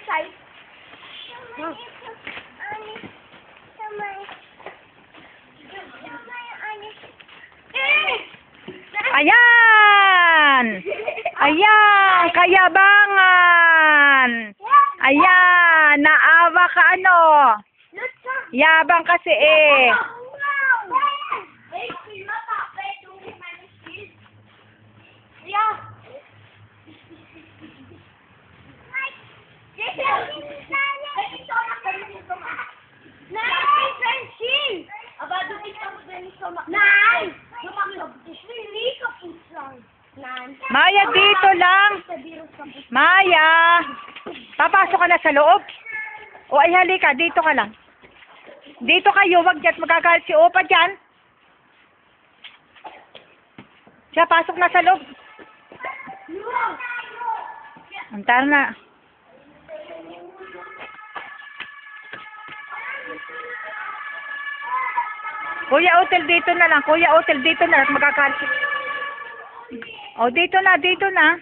side. Ayan! Ayan! Kayabangan! Ayan! Naawa ka ano? Yabang kasi eh. Maya, dito lang. Maya, papasok ka na sa loob. O ay halika, dito ka lang. Dito kayo, wag dyan, magagalit si Opa dyan. Siya, pasok na sa loob. Antar na. Kuya Otel, dito na lang. Kuya Otel, dito na lang. Magagalit. O, dito na, dito na.